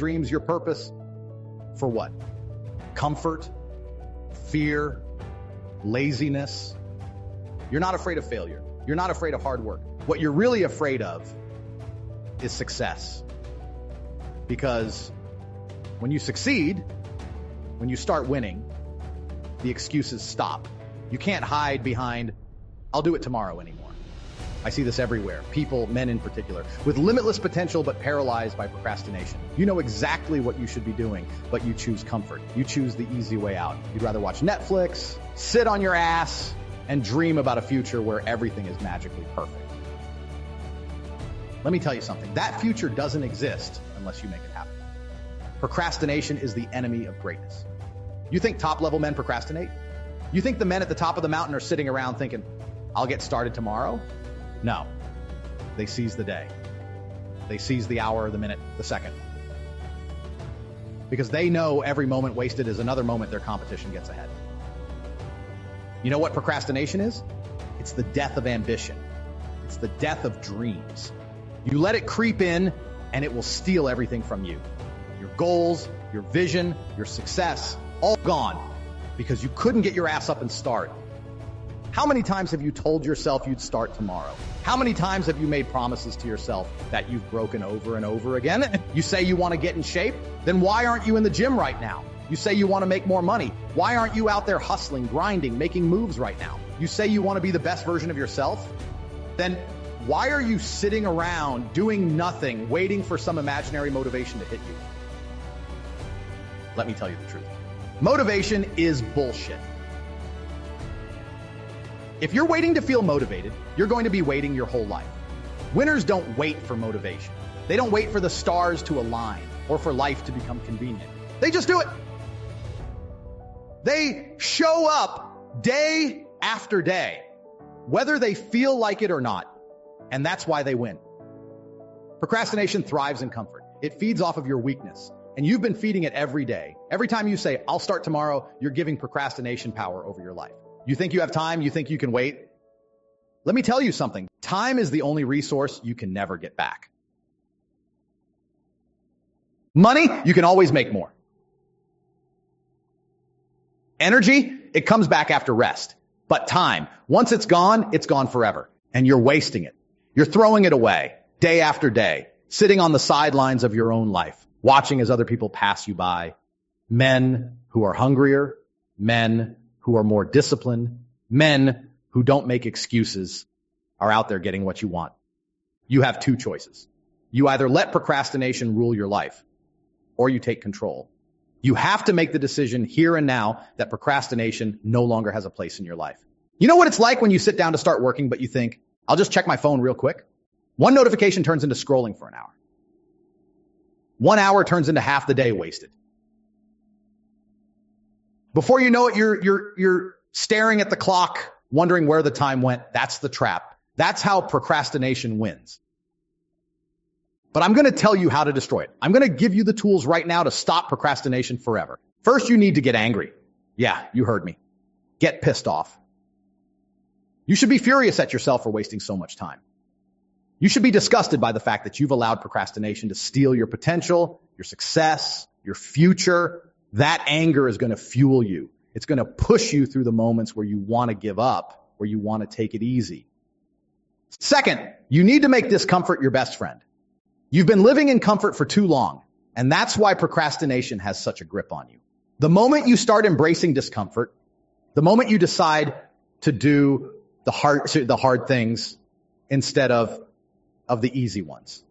dreams, your purpose, for what? Comfort, fear, laziness. You're not afraid of failure. You're not afraid of hard work. What you're really afraid of is success. Because when you succeed, when you start winning, the excuses stop. You can't hide behind, I'll do it tomorrow anymore. I see this everywhere. People, men in particular, with limitless potential but paralyzed by procrastination. You know exactly what you should be doing, but you choose comfort. You choose the easy way out. You'd rather watch Netflix, sit on your ass, and dream about a future where everything is magically perfect. Let me tell you something. That future doesn't exist unless you make it happen. Procrastination is the enemy of greatness. You think top-level men procrastinate? You think the men at the top of the mountain are sitting around thinking, I'll get started tomorrow? No. They seize the day. They seize the hour, the minute, the second. Because they know every moment wasted is another moment their competition gets ahead. You know what procrastination is? It's the death of ambition. It's the death of dreams. You let it creep in and it will steal everything from you. Your goals, your vision, your success, all gone because you couldn't get your ass up and start. How many times have you told yourself you'd start tomorrow? How many times have you made promises to yourself that you've broken over and over again? You say you want to get in shape? Then why aren't you in the gym right now? You say you want to make more money. Why aren't you out there hustling, grinding, making moves right now? You say you want to be the best version of yourself? Then why are you sitting around doing nothing, waiting for some imaginary motivation to hit you? Let me tell you the truth. Motivation is bullshit. If you're waiting to feel motivated, you're going to be waiting your whole life. Winners don't wait for motivation. They don't wait for the stars to align or for life to become convenient. They just do it. They show up day after day, whether they feel like it or not, and that's why they win. Procrastination thrives in comfort. It feeds off of your weakness, and you've been feeding it every day. Every time you say, I'll start tomorrow, you're giving procrastination power over your life. You think you have time? You think you can wait? Let me tell you something. Time is the only resource you can never get back. Money, you can always make more. Energy, it comes back after rest. But time, once it's gone forever. And you're wasting it. You're throwing it away day after day, sitting on the sidelines of your own life, watching as other people pass you by. Men who are hungrier, men who are more disciplined, men who don't make excuses are out there getting what you want. You have two choices. You either let procrastination rule your life, or you take control. You have to make the decision here and now that procrastination no longer has a place in your life. You know what it's like when you sit down to start working, but you think, I'll just check my phone real quick? One notification turns into scrolling for an hour. 1 hour turns into half the day wasted. Before you know it, you're staring at the clock, wondering where the time went. That's the trap. That's how procrastination wins. But I'm going to tell you how to destroy it. I'm going to give you the tools right now to stop procrastination forever. First, you need to get angry. Yeah, you heard me. Get pissed off. You should be furious at yourself for wasting so much time. You should be disgusted by the fact that you've allowed procrastination to steal your potential, your success, your future. That anger is going to fuel you. It's going to push you through the moments where you want to give up, where you want to take it easy. Second, you need to make discomfort your best friend. You've been living in comfort for too long, and that's why procrastination has such a grip on you. The moment you start embracing discomfort, the moment you decide to do the hard things instead of the easy ones,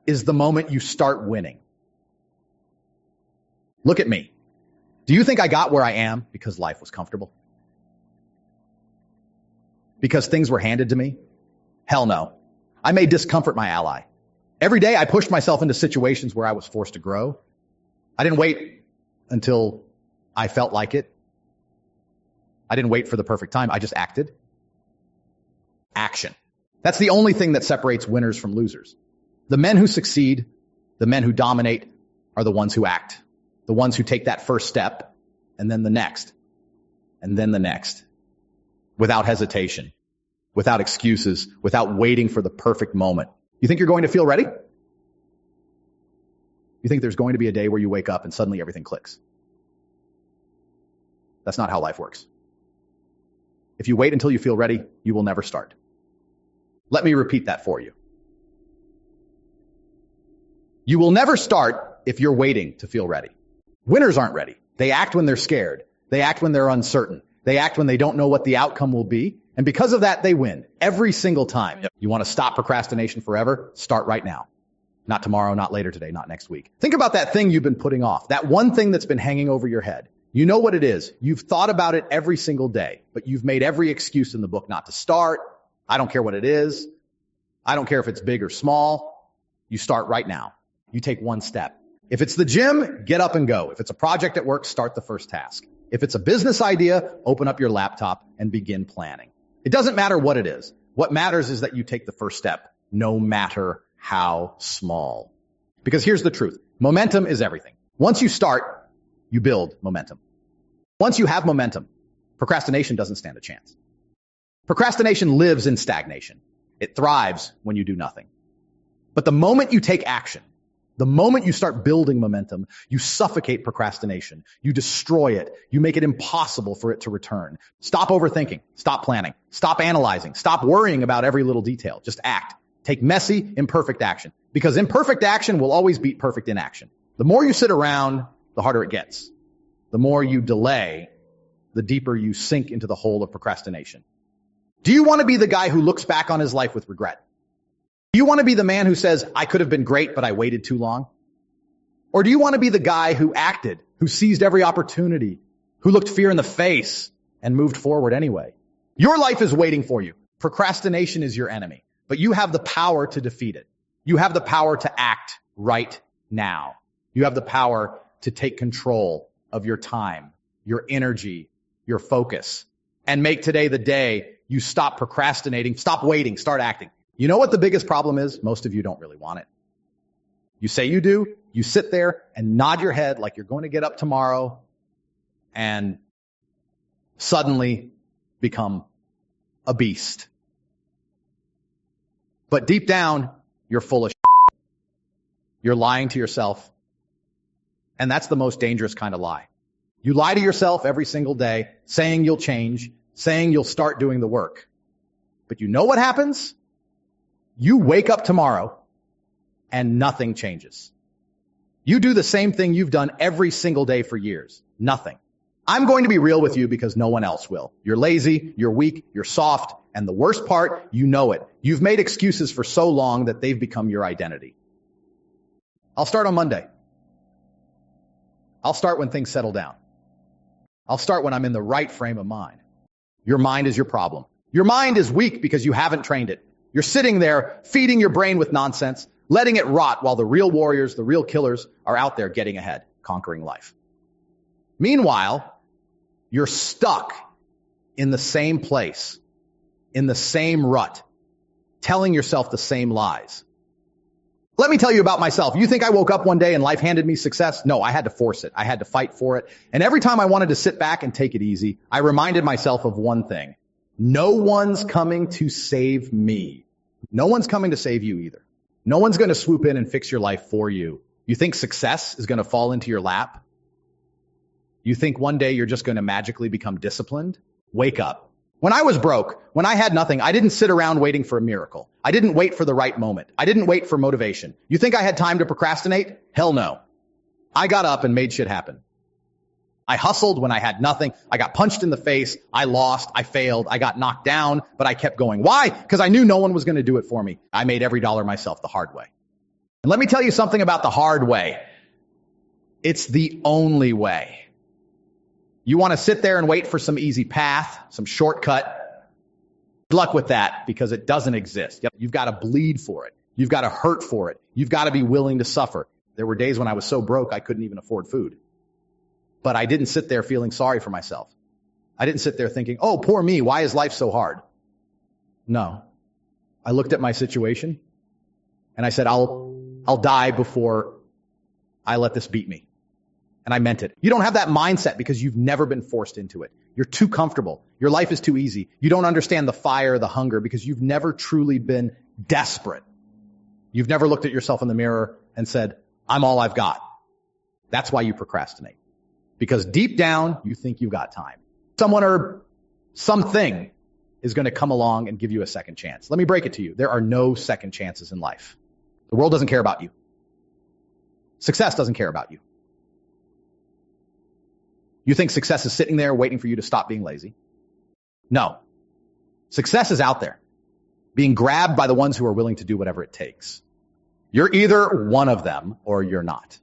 is the moment you start winning. Look at me. Do you think I got where I am because life was comfortable? Because things were handed to me? Hell no. I made discomfort my ally. Every day I pushed myself into situations where I was forced to grow. I didn't wait until I felt like it. I didn't wait for the perfect time. I just acted. Action. That's the only thing that separates winners from losers. The men who succeed, the men who dominate, are the ones who act. The ones who take that first step, and then the next, and then the next, without hesitation, without excuses, without waiting for the perfect moment. You think you're going to feel ready? You think there's going to be a day where you wake up and suddenly everything clicks. That's not how life works. If you wait until you feel ready, you will never start. Let me repeat that for you. You will never start if you're waiting to feel ready. Winners aren't ready. They act when they're scared. They act when they're uncertain. They act when they don't know what the outcome will be. And because of that, they win every single time. You want to stop procrastination forever? Start right now. Not tomorrow, not later today, not next week. Think about that thing you've been putting off, that one thing that's been hanging over your head. You know what it is. You've thought about it every single day, but you've made every excuse in the book not to start. I don't care what it is. I don't care if it's big or small. You start right now. You take one step. If it's the gym, get up and go. If it's a project at work, start the first task. If it's a business idea, open up your laptop and begin planning. It doesn't matter what it is. What matters is that you take the first step, no matter how small. Because here's the truth. Momentum is everything. Once you start, you build momentum. Once you have momentum, procrastination doesn't stand a chance. Procrastination lives in stagnation. It thrives when you do nothing. But the moment you take action, the moment you start building momentum, you suffocate procrastination. You destroy it. You make it impossible for it to return. Stop overthinking. Stop planning. Stop analyzing. Stop worrying about every little detail. Just act. Take messy, imperfect action. Because imperfect action will always beat perfect inaction. The more you sit around, the harder it gets. The more you delay, the deeper you sink into the hole of procrastination. Do you want to be the guy who looks back on his life with regret? Do you want to be the man who says, I could have been great, but I waited too long? Or do you want to be the guy who acted, who seized every opportunity, who looked fear in the face and moved forward anyway? Your life is waiting for you. Procrastination is your enemy, but you have the power to defeat it. You have the power to act right now. You have the power to take control of your time, your energy, your focus, and make today the day you stop procrastinating, stop waiting, start acting. You know what the biggest problem is? Most of you don't really want it. You say you do, you sit there and nod your head like you're going to get up tomorrow and suddenly become a beast. But deep down, you're full of shit. You're lying to yourself. And that's the most dangerous kind of lie. You lie to yourself every single day, saying you'll change, saying you'll start doing the work. But you know what happens? You wake up tomorrow and nothing changes. You do the same thing you've done every single day for years. Nothing. I'm going to be real with you because no one else will. You're lazy, you're weak, you're soft, and the worst part, you know it. You've made excuses for so long that they've become your identity. I'll start on Monday. I'll start when things settle down. I'll start when I'm in the right frame of mind. Your mind is your problem. Your mind is weak because you haven't trained it. You're sitting there feeding your brain with nonsense, letting it rot while the real warriors, the real killers are out there getting ahead, conquering life. Meanwhile, you're stuck in the same place, in the same rut, telling yourself the same lies. Let me tell you about myself. You think I woke up one day and life handed me success? No, I had to force it. I had to fight for it. And every time I wanted to sit back and take it easy, I reminded myself of one thing. No one's coming to save me. No one's coming to save you either. No one's going to swoop in and fix your life for you. You think success is going to fall into your lap? You think one day you're just going to magically become disciplined? Wake up. When I was broke, when I had nothing, I didn't sit around waiting for a miracle. I didn't wait for the right moment. I didn't wait for motivation. You think I had time to procrastinate? Hell no. I got up and made shit happen. I hustled when I had nothing. I got punched in the face. I lost. I failed. I got knocked down, but I kept going. Why? Because I knew no one was going to do it for me. I made every dollar myself the hard way. And let me tell you something about the hard way. It's the only way. You want to sit there and wait for some easy path, some shortcut. Good luck with that because it doesn't exist. You've got to bleed for it. You've got to hurt for it. You've got to be willing to suffer. There were days when I was so broke I couldn't even afford food. But I didn't sit there feeling sorry for myself. I didn't sit there thinking, oh, poor me, why is life so hard? No. I looked at my situation and I said, I'll die before I let this beat me. And I meant it. You don't have that mindset because you've never been forced into it. You're too comfortable. Your life is too easy. You don't understand the fire, the hunger, because you've never truly been desperate. You've never looked at yourself in the mirror and said, I'm all I've got. That's why you procrastinate. Because deep down, you think you've got time. Someone or something is going to come along and give you a second chance. Let me break it to you. There are no second chances in life. The world doesn't care about you. Success doesn't care about you. You think success is sitting there waiting for you to stop being lazy? No. Success is out there, being grabbed by the ones who are willing to do whatever it takes. You're either one of them or you're not.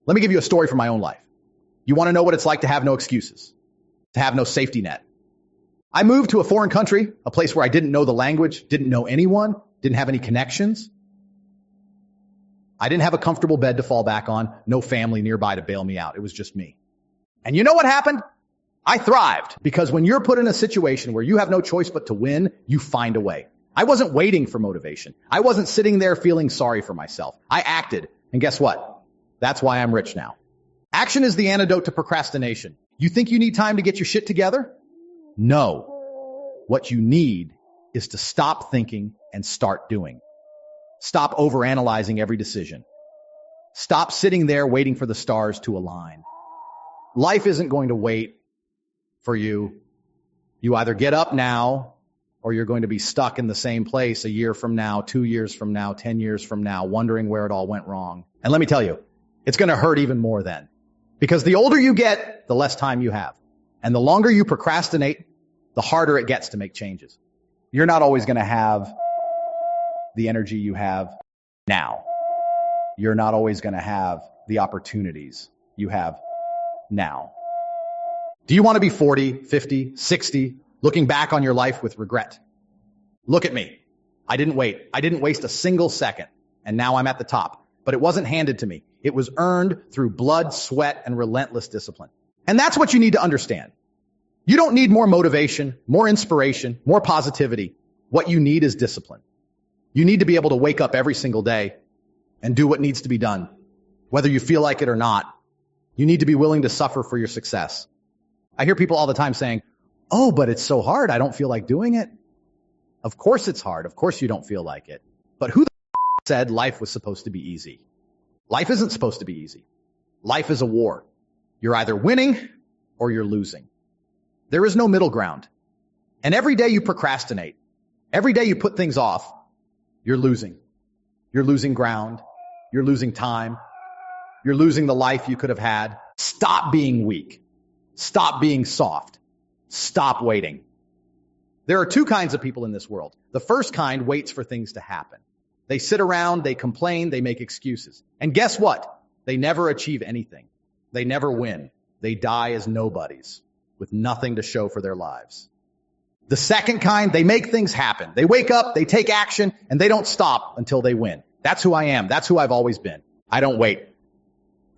Let me give you a story from my own life. You want to know what it's like to have no excuses, to have no safety net. I moved to a foreign country, a place where I didn't know the language, didn't know anyone, didn't have any connections. I didn't have a comfortable bed to fall back on, no family nearby to bail me out. It was just me. And you know what happened? I thrived, because when you're put in a situation where you have no choice but to win, you find a way. I wasn't waiting for motivation. I wasn't sitting there feeling sorry for myself. I acted. And guess what? That's why I'm rich now. Action is the antidote to procrastination. You think you need time to get your shit together? No. What you need is to stop thinking and start doing. Stop overanalyzing every decision. Stop sitting there waiting for the stars to align. Life isn't going to wait for you. You either get up now, or you're going to be stuck in the same place a year from now, 2 years from now, 10 years from now, wondering where it all went wrong. And let me tell you, it's going to hurt even more then. Because the older you get, the less time you have. And the longer you procrastinate, the harder it gets to make changes. You're not always going to have the energy you have now. You're not always going to have the opportunities you have now. Do you want to be 40, 50, 60, looking back on your life with regret? Look at me. I didn't wait. I didn't waste a single second. And now I'm at the top. But it wasn't handed to me. It was earned through blood, sweat, and relentless discipline. And that's what you need to understand. You don't need more motivation, more inspiration, more positivity. What you need is discipline. You need to be able to wake up every single day and do what needs to be done, whether you feel like it or not. You need to be willing to suffer for your success. I hear people all the time saying, oh, but it's so hard. I don't feel like doing it. Of course it's hard. Of course you don't feel like it. But who the said life was supposed to be easy? Life isn't supposed to be easy. Life is a war. You're either winning or you're losing. There is no middle ground. And every day you procrastinate, every day you put things off, you're losing. You're losing ground. You're losing time. You're losing the life you could have had. Stop being weak. Stop being soft. Stop waiting. There are two kinds of people in this world. The first kind waits for things to happen. They sit around, they complain, they make excuses. And guess what? They never achieve anything. They never win. They die as nobodies with nothing to show for their lives. The second kind, they make things happen. They wake up, they take action, and they don't stop until they win. That's who I am. That's who I've always been. I don't wait.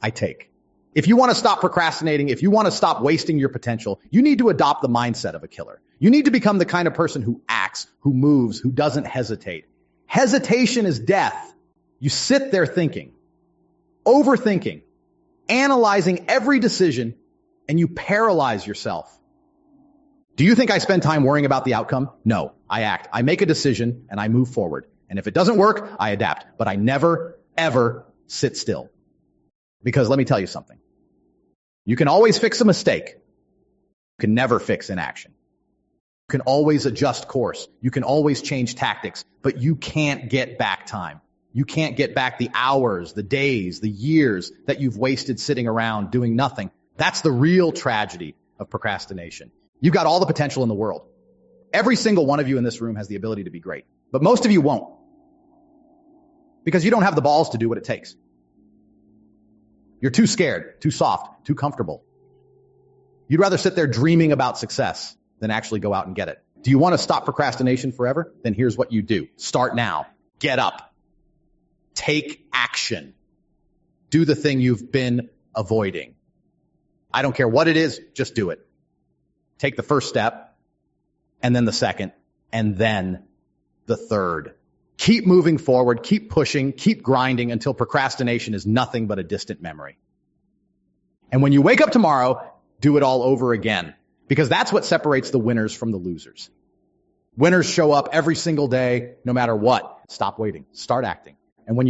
I take. If you want to stop procrastinating, if you want to stop wasting your potential, you need to adopt the mindset of a killer. You need to become the kind of person who acts, who moves, who doesn't hesitate. Hesitation is death. You sit there thinking, overthinking, analyzing every decision, and you paralyze yourself. Do you think I spend time worrying about the outcome? No, I act. I make a decision and I move forward. And if it doesn't work, I adapt. But I never, ever sit still. Because let me tell you something. You can always fix a mistake. You can never fix inaction. You can always adjust course. You can always change tactics, but you can't get back time. You can't get back the hours, the days, the years that you've wasted sitting around doing nothing. That's the real tragedy of procrastination. You've got all the potential in the world. Every single one of you in this room has the ability to be great, but most of you won't. Because you don't have the balls to do what it takes. You're too scared, too soft, too comfortable. You'd rather sit there dreaming about success than actually go out and get it. Do you want to stop procrastination forever? Then here's what you do. Start now. Get up. Take action. Do the thing you've been avoiding. I don't care what it is, just do it. Take the first step, and then the second, and then the third. Keep moving forward, keep pushing, keep grinding until procrastination is nothing but a distant memory. And when you wake up tomorrow, do it all over again. Because that's what separates the winners from the losers. Winners show up every single day, no matter what. Stop waiting. Start acting. And when you